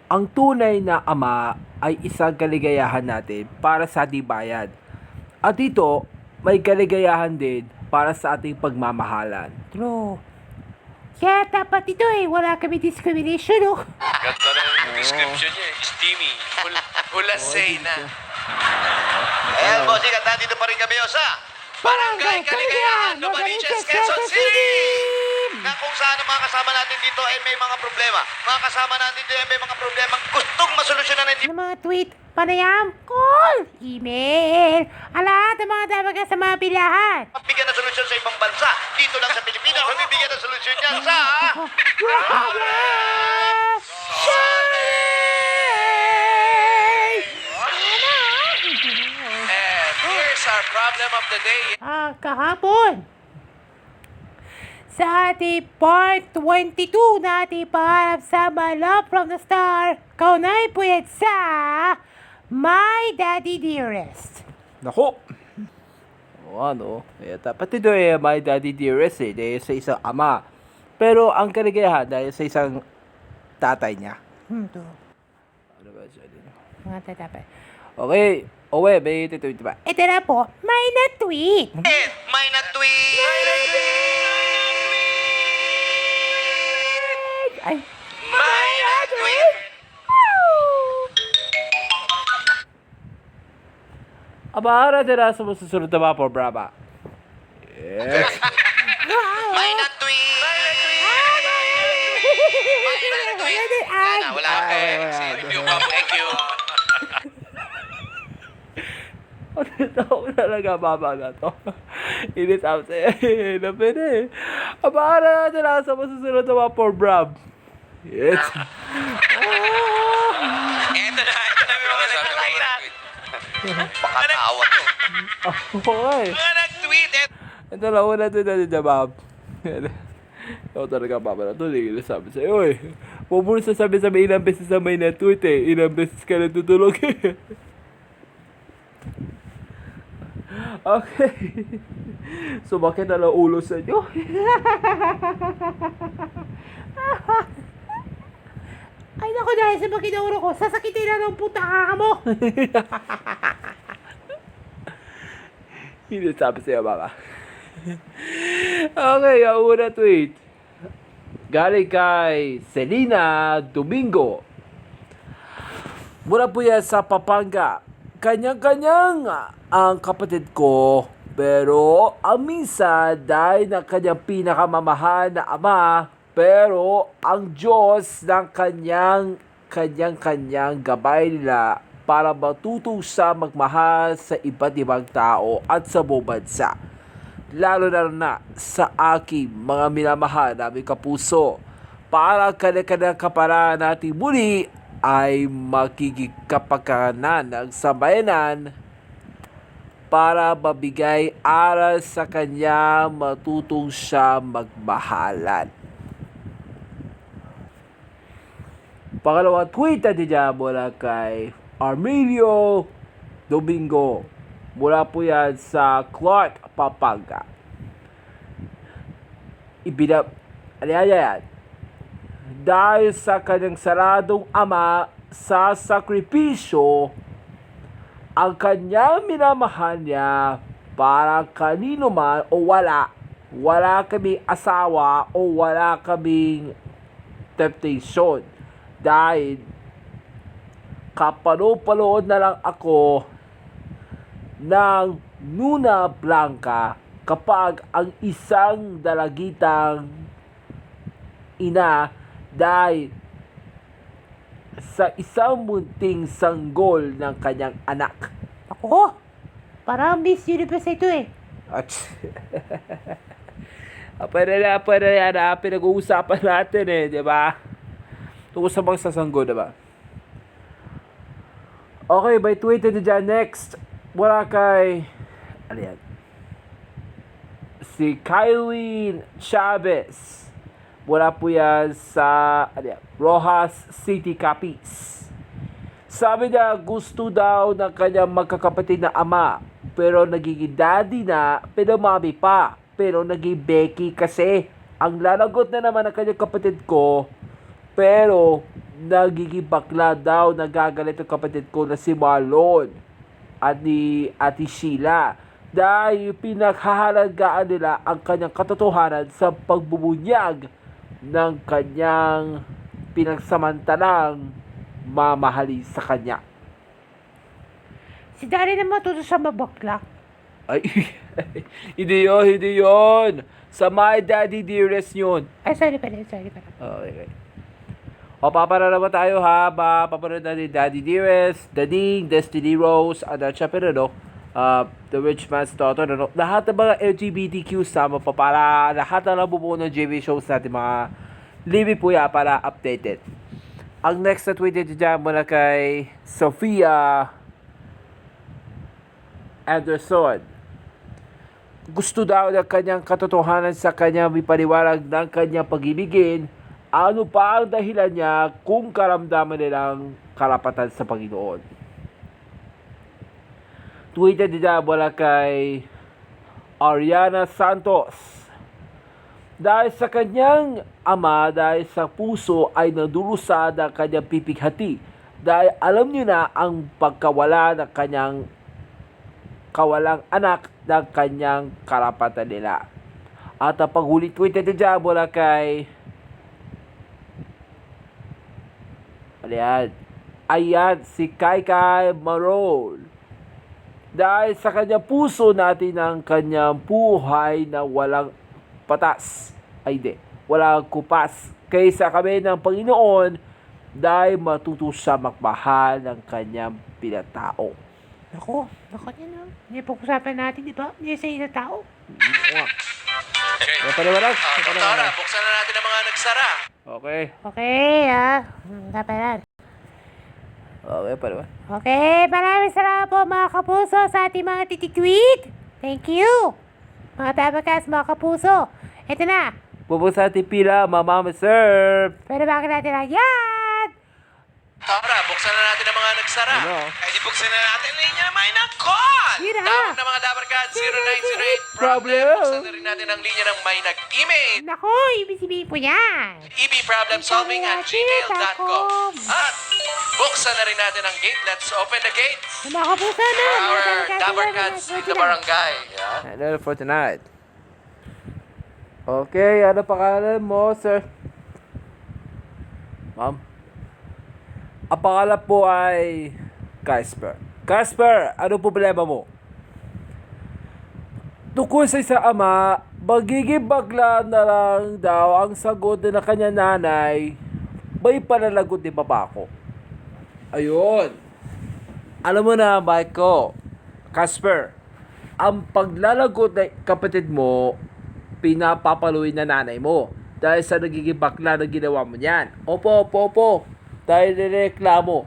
Ang tunay na ama ay isang kaligayahan natin para sa ating bayan. At dito, may kaligayahan din para sa ating pagmamahalan. True. Kaya dapat ito wala kami discrimination, oh. Ganda na yung description niya eh. Steamy. Hulasay na. Ayan, bossing, at nandito pa rin kami sa Barangay Kaligayahan, Novaliches, Quezon City! Na kung saan ang mga kasama natin dito ay may mga problema. Mga kasama natin dito ay may mga problema gustong masolusyonan hindi Ano mga tweet, panayam, call, email, lahat ng mga dapat sa mga bilahan. mabigyan ng solusyon sa ibang bansa. Dito lang sa Pilipinas, mabibigyan ng solusyon niyan sa... And here's our problem of the day. Kahapon. Sa ating part 22 na ating paharap sa My Love from the Star, kaunay po yan sa My Daddy Dearest. Nako! Dapat ito my daddy dearest dahil sa isang ama. Pero ang kaligayahan dahil sa isang tatay niya. Ito. Ano ba siya din? Mga tatapay. Okay, may ito ba? Ito na po, may na-tweet. May na-tweet! Ay, May na-tweet! Abara din sa susunod na mga programa. Yes. May na-tweet! Wala. Okay, thank you, Bob. Thank you. Ako talaga baba na to. Init out sa'yo. Napin eh. Abara din sa susunod na mga programa. Yes. Eto na may mga nag-tweet. Pakatawa to. Okay. Mga nag-tweet. Ito na una ito na dyan, ma'am. Ikaw talaga, mama na ito. Hindi ko sabi sa'yo eh. Huwag mo na sasabi ilang beses na may na-tweet eh. Ilang beses ka natutulog eh. Okay. Sumakit na lang ulo sa inyo. ay naku, dahil sa makinuro ko, sasakitin na ng puta mo. Hindi sabi sa'yo, mama. Okay, ang una tweet. Galing kay Selena Domingo. Mula po yan sa Pampanga. Kanyang-kanyang ang kapatid ko. Pero ang minsan dahil ng kanyang pinakamamahal na ama, pero ang Diyos ng kanyang gabay nila para matuto siya magmahal sa iba't ibang tao at sa buong bansa. Lalo na sa aking mga minamahal namin kapuso. Para kanya-kanyang kaparaan natin muli ay magiging kapakanan ng sambayanan para mabigay aral sa kanya matutong siya magmahalan. Pangalawang tweet natin dyan mula kay Armelio Domingo. Mula po yan sa Clark, Pampanga. Yan. Dahil sa kanyang saradong ama sa sakripisyo, ang kanyang minamahal niya para kanino man o wala kaming asawa o wala kaming temptation. Dahil kapanood na lang ako ng Nuna Blanca kapag ang isang dalagitang ina dahil sa isang munting sanggol ng kanyang anak. Ako, parang Miss Universe ito eh. At pwede na, pinag-uusapan natin eh, di ba? Tungkol sa mga sasanggol, di ba? Okay, may tweet na dyan next. Mula kay, ano yan? Si Kylie Chavez. Mula po yan sa, ano yan? Rojas City, Capiz. Sabi niya, gusto daw ng kanyang magkakapatid na ama. Pero nagiging daddy na, pero mami pa. Pero naging Becky kasi. Ang lalagot na naman ng kanyang kapatid ko, Pero, nagiging bakla daw, nagagalit ang kapatid ko na si Marlon at ni Ate Sheila. Dahil pinaghahalagaan nila ang kanyang katotohanan sa pagbubunyag ng kanyang pinagsamantalang mamahalin sa kanya. Si Daddy naman tuto sa mabakla. Ay, hindi yun. Sa My Daddy Dearest yun. Ay, sorry pala. Okay. O, papara naman tayo ha. Papanood natin Daddy Dearest, Dading, Destiny Rose, at syempre The Rich Man's Daughter. Lahat ng mga LGBTQ sama pa para lahat na nabubuo ng JV shows natin mga libi po ya para updated. Ang next na tweeted dyan muna kay Sophia Anderson. Gusto daw ng kanyang katotohanan sa kanyang ipaliwanag ng kanyang pag-ibigin. Ano pa ang dahilan niya kung karamdaman nilang karapatan sa Panginoon? Tweeted nila mula kay Ariana Santos. Dahil sa kanyang ama, dahil sa puso ay nadulusad ang kanyang pipighati. Dahil alam niyo na ang pagkawala ng kanyang kawalang anak ng kanyang karapatan nila. At ang paghuli tweeted nila mula kay Ayan, si Kaikai Marol. Dahil sa kanyang puso natin ang kanyang buhay na walang patas. Walang kupas. Kaysa kami ng Panginoon dahil matuto siya magmahal ng kanyang pinatao. Naku niya na. Hindi pag-usapan natin, di ba? Hindi sa isang tao. Okay. Paliwanag. Tara, buksan na natin ang mga nagsara. Okay. Okay, kapalan. Okay, paliwanag. Okay, maraming salamat po mga kapuso sa ating mga tititweet. Thank you. Mga tabakas, mga kapuso. Ito na. Bubog sa ating pila, Mama Serve. Pero bakit natin lang yan? Tara, buksan na natin ang mga nagsara. Ano? Ay, di buksan na natin ang linya naman ng call! Yun na. Tawag na mga Dabarkad 0908 Problem. Buksan na rin natin ang linya ng may nag-email. Nako, ibig sabihin po yan. ebproblemsolving@gmail.com At buksan na rin natin ang gate. Let's open the gate Mga kapuso na. for mga our tabakas, Dabarkads in the barangay. Yeah. Hello for tonight. Okay, ano pangalan mo, sir? Ma'am? Ang pangalan po ay Casper. Casper, ano problema mo? Tungkol sa isang ama, magiging bagla na lang daw ang sagot na kanya nanay, may panalagot ni baba ko. Ayun. Alam mo na, Michael, Casper, ang paglalagot ng kapatid mo, pinapapaluin na nanay mo dahil sa nagiging bakla na ginawa mo niyan. Opo. Dahil reklamo.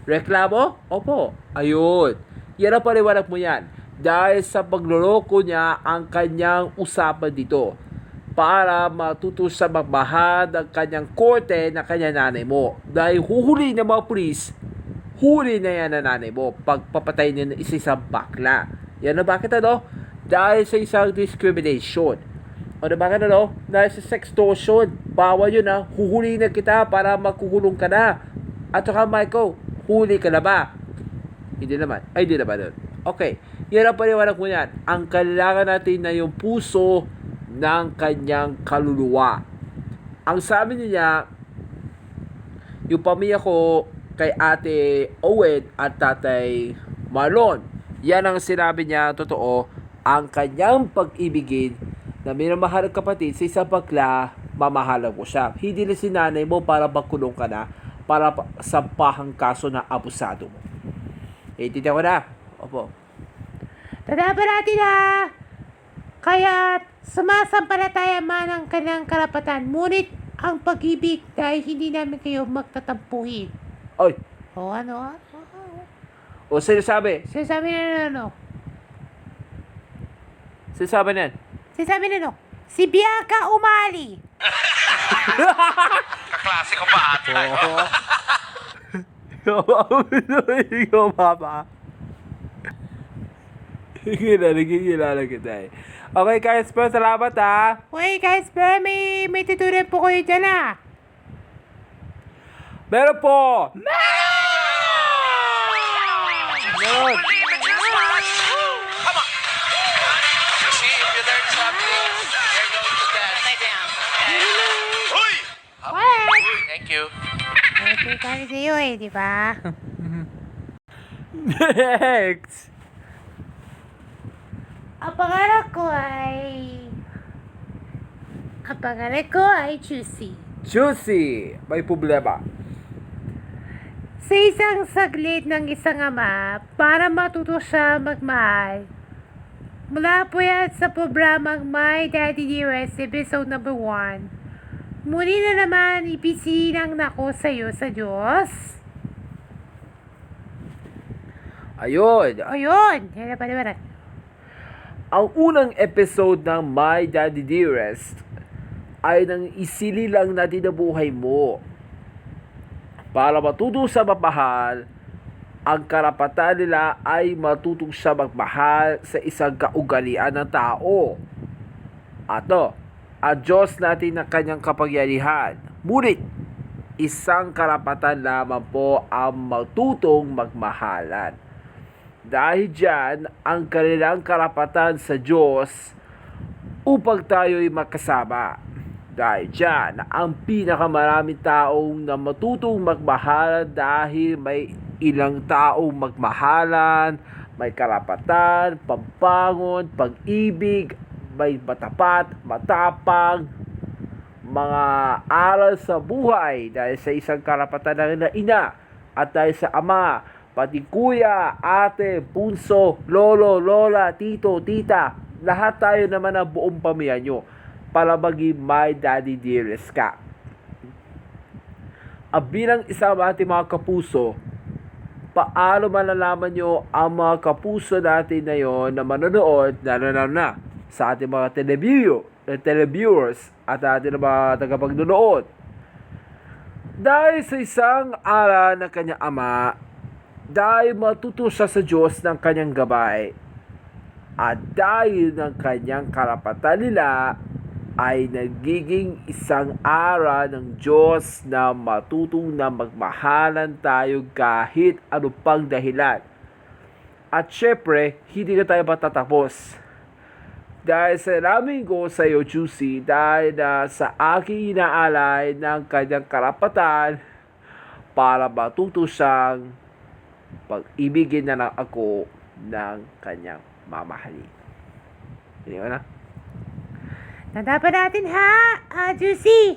Reklamo? Opo. Ayun. Yan ang paliwanag mo yan. Dahil sa pagluloko niya ang kanyang usapan dito para matuto sa magmahal ng kanyang korte na kanyang nanay mo. Dahil huhuli ng mga pulis, huli na yan ang nanay mo pagpapatay niya ng isang bakla. Yan na bakit Dahil sa isang discrimination. O na bakit Dahil sa sextortion. Bawal yun Huhuli na kita para makukulong ka na. At saka Michael, huli ka na ba? Hindi naman. Ay, hindi naman doon. Okay. Yan ang paliwanag mo yan. Ang kailangan natin na yung puso ng kanyang kaluluwa. Ang sabi niya, yung pamilya ko kay Ate Owen at Tatay Marlon. Yan ang sinabi niya, totoo, ang kanyang pag-ibigin na minamahal ang kapatid sa isang bakla, mamahalan mo siya. Hindi na si nanay mo para makulong ka na, para sampahang kaso na abusado mo. Itindihan ko na. Opo. Tandaan pa natin kaya sumasampalataya man ang kanyang karapatan. Ngunit ang pag-ibig dahil hindi namin kayo magtatampuhin. Oy, O ano o sinasabi? Sinasabi na ano? Sinasabi na yan. Sinasabi na ano? Si Bianca Umali. Kaklase ko pa ata. Ikaw, Papa. Nagkikilala kita Okay, Casper, salamat Wait guys, pero may tutunan po kayo dyan Meron po! Believe in your match. Come on. You see, if you learn something, you're going to dance. Uy! What? Thank you. Okay, kami sa'yo eh, di ba? Next! Ang pangalan ko ay Juicy. Juicy! May problema. Sa isang saglit ng isang ama para matuto siya magmahal. Mula po yan sa programang My Daddy Dearest, episode number 1. Muli na naman ipisinang nako sa iyo sa Diyos. Ayun. Ayun, yan na paliwanag. Ang unang episode ng My Daddy Dearest ay nang isinilang natin na buhay mo. Para matuto sa magmahal, ang karapatan nila ay matutong siya magmahal sa isang kaugalian ng tao. Ato, ang Diyos natin ng kanyang kapangyarihan. Ngunit, isang karapatan lamang po ang matutong magmahalan. Dahil dyan, ang kanilang karapatan sa Diyos upang tayo'y makasama. Dahil dyan, ang pinakamaraming taong na matutong magmahalan dahil may ilang taong magmahalan, may karapatan, pambangon, pag-ibig, may matapat, matapang, mga aral sa buhay dahil sa isang karapatan na ina at dahil sa ama, pati kuya, ate, bunso, lolo, lola, tito, tita, lahat tayo naman ang buong pamilya nyo para maging My Daddy Dearest ka. Bilang isang ating mga kapuso, paano malalaman nyo ang mga kapuso natin na yon na manonood, lalo na sa ating mga televiewers at ating mga tagapagnunood? Dahil sa isang aral ng kanyang ama, dahil matuto siya sa Diyos ng kanyang gabay, at dahil ng kanyang karapatan nila, ay nagiging isang aral ng Diyos na matutong na magmahalan tayo kahit ano pang dahilan. At syempre, hindi na tayo matatapos. Dahil sa namin ko sa iyo, Juicy, dahil na sa aking inaalay ng kanyang karapatan para matuto siyang pag-ibigin na lang ako ng kanyang mamahalin. Hindi ko na? Nadapan natin ha, Juicy.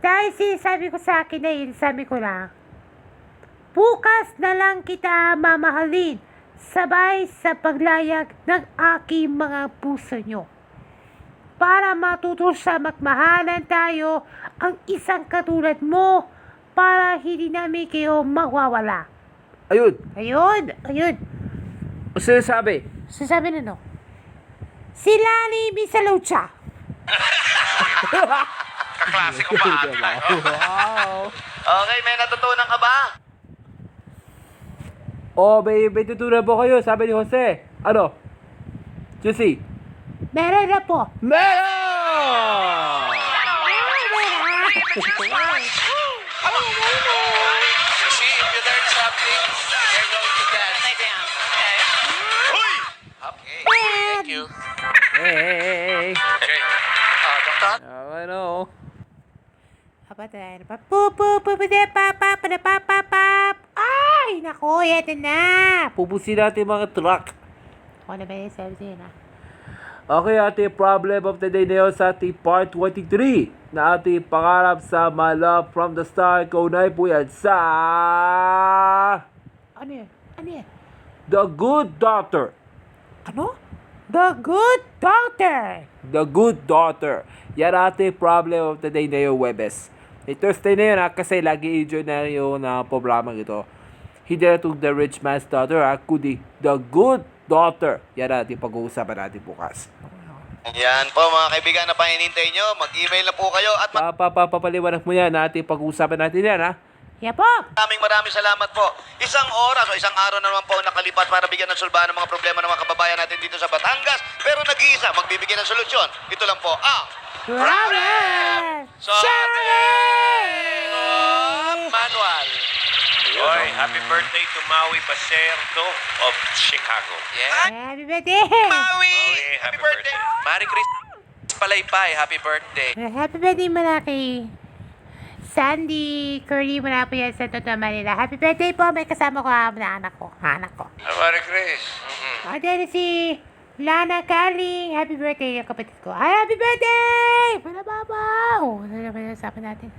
Dahil sinasabi ko sa akin na yun, sabi ko lang, bukas na lang kita mamahalin sabay sa paglayag ng aking mga puso nyo. Para matuto sa magmahalan tayo ang isang katulad mo para hindi namin kayo mawawala. Ayun. Ayun. O sinasabi? Sasabi na no. Si Lani Misalucha. Kaklase ko pa ata. Wow. Okay, may natutunan ka ba? May tutunan po kayo, sabi ni Jose. Ano? Juicy? Meron na po. Meron! You see, if you learn something, you're going to dance. Uy! Okay. Thank you. Hey. Okay. Doctor? Ano? Ay, naku, eto na. Pupusin natin mga truck. Ako na ba yung sabi sa'yo na? Okay, ating problem of the day na yun sa ating part 23 na ating pangarap sa My Love from the Start. Kaunay po yan sa Ano yan? The Good Daughter. Ano? The Good Doctor. The Good Daughter. Yan ating problem of the day na yun, Webes. Thursday na yun ha, kasi lagi enjoy na yun na programa ito. Hindi na itong The Rich Man's Daughter ha, kundi The Good Daughter. Yan ating pag-uusapan natin bukas. Yan po mga kaibigan na pahinintay nyo. Mag-email na po kayo at Papaliwanag mo yan na ating pag-uusapan natin yan ha. Yeah po. maraming salamat po. Isang oras o isang araw na naman po nakalipas para bigyan ng sulbahan ng mga problema ng mga kababayan natin dito sa Batangas. Pero nag-iisa, magbibigay ng solusyon. Ito lang po ang Problem. Solving Manual. Boy, happy birthday to Maui Baserto of Chicago. Yeah. Happy birthday! Maui! Maui, Happy happy birthday! Mari Chris Palaypay, happy birthday. Happy birthday mula kay Sandy Curly mula po yan sa Totoong Manila. Happy birthday po! May kasama ko na anak ko. Anak ko. Mari Chris. At then si Lana Kaling. Happy birthday yung kapatid ko. Ay, happy birthday! Pala babaw! Ano naman yung usapan natin?